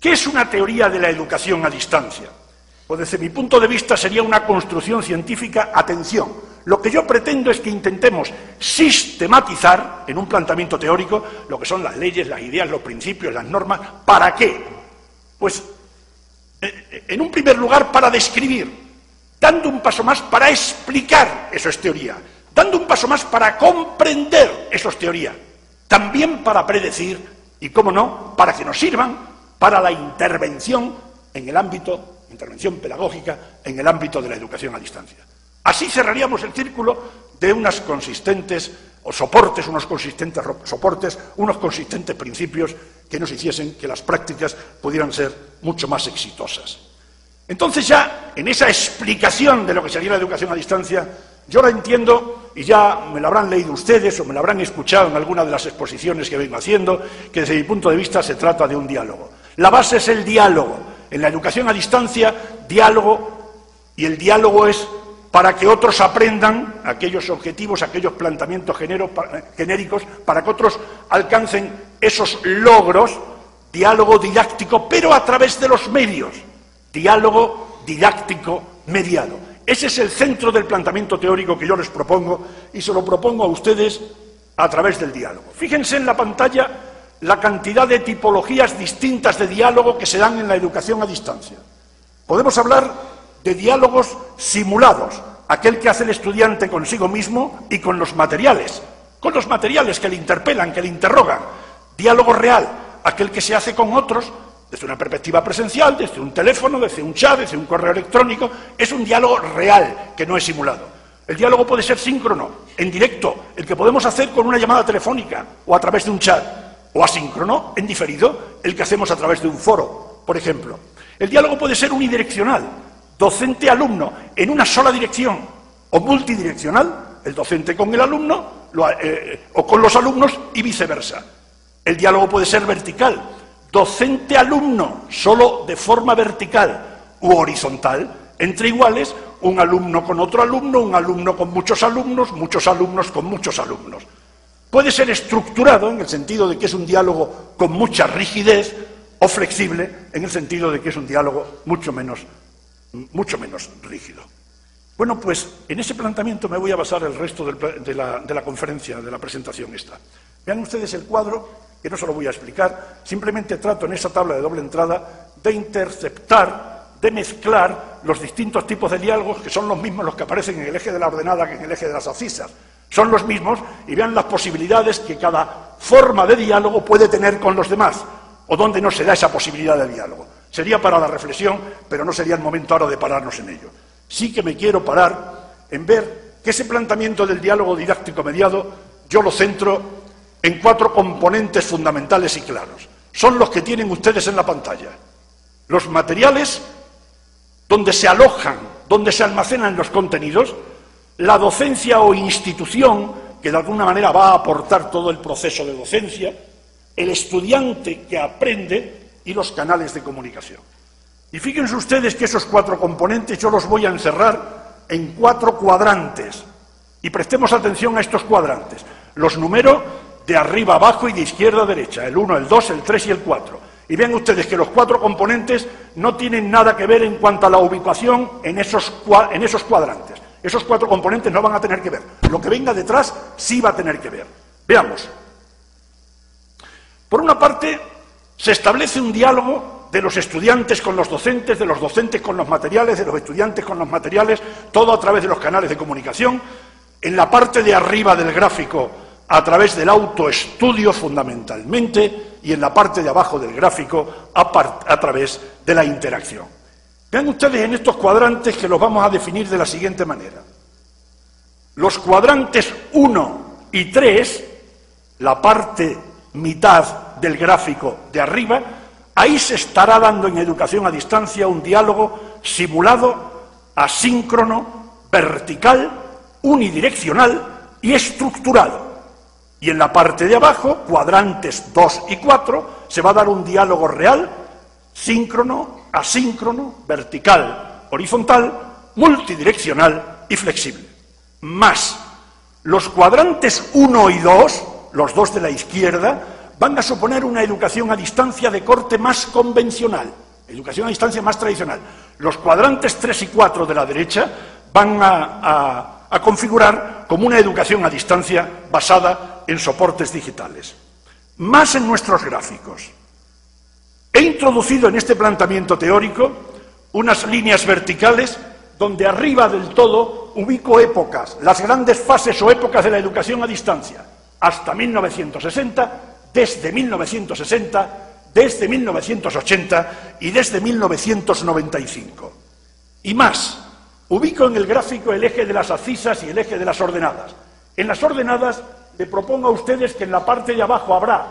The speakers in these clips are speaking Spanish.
¿Qué es una teoría de la educación a distancia? Pues desde mi punto de vista sería una construcción científica, atención, lo que yo pretendo es que intentemos sistematizar en un planteamiento teórico lo que son las leyes, las ideas, los principios, las normas. ¿Para qué? Pues, en un primer lugar, para describir, dando un paso más para explicar, eso es teoría, dando un paso más para comprender, eso es teoría, también para predecir y, cómo no, para que nos sirvan para la intervención en el ámbito, intervención pedagógica, en el ámbito de la educación a distancia. Así cerraríamos el círculo de unas consistentes soportes, unos consistentes principios que nos hiciesen que las prácticas pudieran ser mucho más exitosas. Entonces ya, en esa explicación de lo que sería la educación a distancia, yo la entiendo, y ya me la habrán leído ustedes o me la habrán escuchado en alguna de las exposiciones que vengo haciendo, que desde mi punto de vista se trata de un diálogo. La base es el diálogo. En la educación a distancia, diálogo, y el diálogo es para que otros aprendan aquellos objetivos, aquellos planteamientos genéricos, para que otros alcancen esos logros, diálogo didáctico, pero a través de los medios, diálogo didáctico mediado. Ese es el centro del planteamiento teórico que yo les propongo, y se lo propongo a ustedes a través del diálogo. Fíjense en la pantalla la cantidad de tipologías distintas de diálogo que se dan en la educación a distancia. Podemos hablar de diálogos simulados, aquel que hace el estudiante consigo mismo y con los materiales que le interpelan, que le interrogan. Diálogo real, aquel que se hace con otros desde una perspectiva presencial, desde un teléfono, desde un chat, desde un correo electrónico. Es un diálogo real, que no es simulado. El diálogo puede ser síncrono, en directo, el que podemos hacer con una llamada telefónica o a través de un chat, o asíncrono, en diferido, el que hacemos a través de un foro, por ejemplo. El diálogo puede ser unidireccional, docente-alumno, en una sola dirección, o multidireccional, el docente con el alumno o con los alumnos y viceversa. El diálogo puede ser vertical, docente-alumno, solo de forma vertical u horizontal, entre iguales, un alumno con otro alumno, un alumno con muchos alumnos con muchos alumnos. Puede ser estructurado en el sentido de que es un diálogo con mucha rigidez, o flexible en el sentido de que es un diálogo mucho menos rígido. Bueno, pues en ese planteamiento me voy a basar el resto de la conferencia, de la presentación esta. Vean ustedes el cuadro, que no se lo voy a explicar, simplemente trato en esa tabla de doble entrada de interceptar, de mezclar los distintos tipos de diálogos, que son los mismos los que aparecen en el eje de la ordenada que en el eje de las abscisas. Son los mismos, y vean las posibilidades que cada forma de diálogo puede tener con los demás, o donde no se da esa posibilidad de diálogo. Sería para la reflexión, pero no sería el momento ahora de pararnos en ello. Sí que me quiero parar en ver que ese planteamiento del diálogo didáctico mediado yo lo centro en 4 componentes fundamentales y claros. Son los que tienen ustedes en la pantalla. Los materiales, donde se alojan, donde se almacenan los contenidos, la docencia o institución, que de alguna manera va a aportar todo el proceso de docencia, el estudiante que aprende y los canales de comunicación. Y fíjense ustedes que esos 4 componentes yo los voy a encerrar en 4 cuadrantes. Y prestemos atención a estos cuadrantes. Los número de arriba a abajo y de izquierda a derecha, el 1, el 2, el 3 y el 4. Y vean ustedes que los 4 componentes no tienen nada que ver en cuanto a la ubicación en esos cuadrantes. Esos 4 componentes no van a tener que ver. Lo que venga detrás sí va a tener que ver. Veamos. Por una parte, se establece un diálogo de los estudiantes con los docentes, de los docentes con los materiales, de los estudiantes con los materiales, todo a través de los canales de comunicación. En la parte de arriba del gráfico, a través del autoestudio fundamentalmente, y en la parte de abajo del gráfico, a través de la interacción. Vean ustedes en estos cuadrantes que los vamos a definir de la siguiente manera. Los cuadrantes 1 y 3, la parte mitad del gráfico de arriba, ahí se estará dando en educación a distancia un diálogo simulado, asíncrono, vertical, unidireccional y estructurado. Y en la parte de abajo, cuadrantes 2 y 4, se va a dar un diálogo real, síncrono, asíncrono, vertical, horizontal, multidireccional y flexible. Más los cuadrantes 1 y 2, los dos de la izquierda, van a suponer una educación a distancia de corte más convencional, educación a distancia más tradicional. Los cuadrantes 3 y 4 de la derecha van a configurar como una educación a distancia basada en soportes digitales. Más en nuestros gráficos. He introducido en este planteamiento teórico unas líneas verticales donde arriba del todo ubico épocas, las grandes fases o épocas de la educación a distancia, hasta 1960, desde 1960, desde 1980 y desde 1995. Y más, ubico en el gráfico el eje de las abscisas y el eje de las ordenadas. En las ordenadas le propongo a ustedes que en la parte de abajo habrá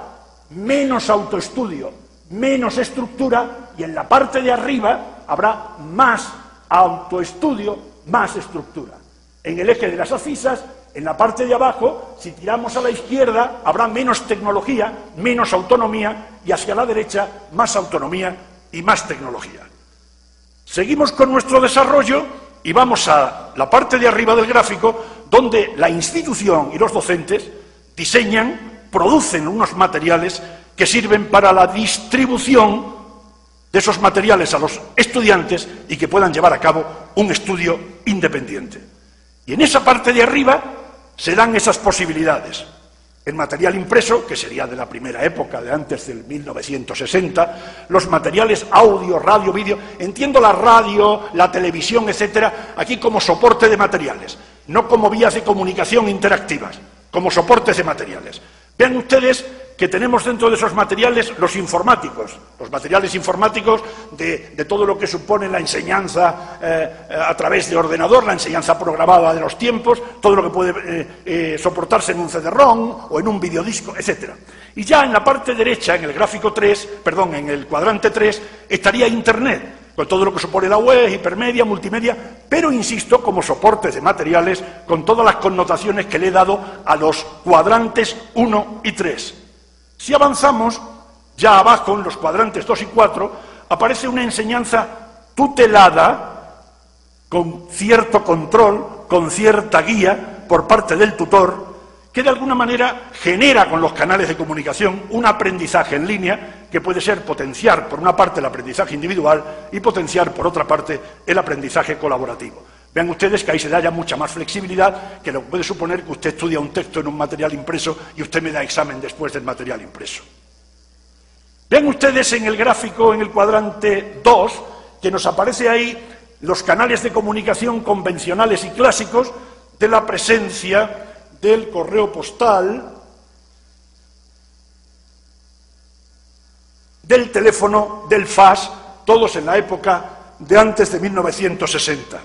menos autoestudio, menos estructura, y en la parte de arriba habrá más autoestudio, más estructura. En el eje de las abscisas, en la parte de abajo, si tiramos a la izquierda, habrá menos tecnología, menos autonomía, y hacia la derecha, más autonomía y más tecnología. Seguimos con nuestro desarrollo y vamos a la parte de arriba del gráfico, donde la institución y los docentes diseñan, producen unos materiales que sirven para la distribución de esos materiales a los estudiantes y que puedan llevar a cabo un estudio independiente. Y en esa parte de arriba se dan esas posibilidades. El material impreso, que sería de la primera época, de antes del 1960, los materiales audio, radio, vídeo, entiendo la radio, la televisión, etcétera, aquí como soporte de materiales, no como vías de comunicación interactivas, como soportes de materiales. Vean ustedes que tenemos dentro de esos materiales los informáticos, los materiales informáticos de todo lo que supone la enseñanza a través de ordenador, la enseñanza programada de los tiempos, todo lo que puede soportarse en un CD-ROM o en un videodisco, etc. Y ya en la parte derecha, en el gráfico 3, perdón, en el cuadrante 3, estaría Internet, con todo lo que supone la web, hipermedia, multimedia, pero, insisto, como soportes de materiales, con todas las connotaciones que le he dado a los cuadrantes 1 y 3. Si avanzamos, ya abajo, en los cuadrantes 2 y 4, aparece una enseñanza tutelada, con cierto control, con cierta guía, por parte del tutor, que de alguna manera genera con los canales de comunicación un aprendizaje en línea que puede ser potenciar, por una parte, el aprendizaje individual y potenciar, por otra parte, el aprendizaje colaborativo. Vean ustedes que ahí se da ya mucha más flexibilidad que lo que puede suponer que usted estudia un texto en un material impreso y usted me da examen después del material impreso. Vean ustedes en el gráfico, en el cuadrante 2, que nos aparece ahí los canales de comunicación convencionales y clásicos de la presencia del correo postal, del teléfono, del fax, todos en la época de antes de 1960.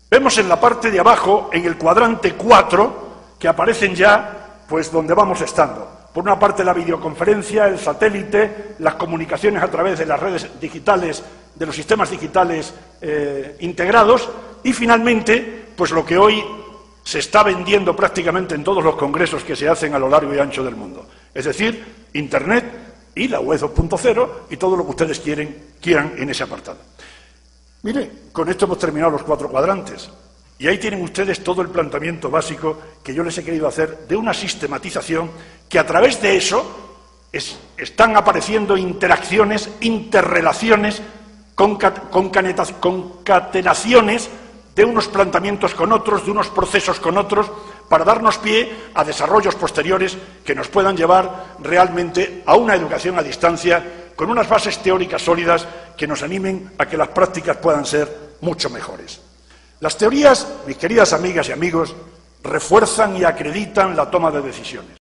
Vemos en la parte de abajo, en el cuadrante 4, que aparecen ya, pues, donde vamos estando. Por una parte, la videoconferencia, el satélite, las comunicaciones a través de las redes digitales, de los sistemas digitales integrados, y finalmente, pues lo que hoy se está vendiendo prácticamente en todos los congresos que se hacen a lo largo y ancho del mundo. Es decir, Internet y la web 2.0 y todo lo que ustedes quieran en ese apartado. Mire, con esto hemos terminado los 4 cuadrantes. Y ahí tienen ustedes todo el planteamiento básico que yo les he querido hacer de una sistematización que a través de eso están apareciendo interacciones, interrelaciones, concatenaciones de unos planteamientos con otros, de unos procesos con otros, para darnos pie a desarrollos posteriores que nos puedan llevar realmente a una educación a distancia con unas bases teóricas sólidas que nos animen a que las prácticas puedan ser mucho mejores. Las teorías, mis queridas amigas y amigos, refuerzan y acreditan la toma de decisiones.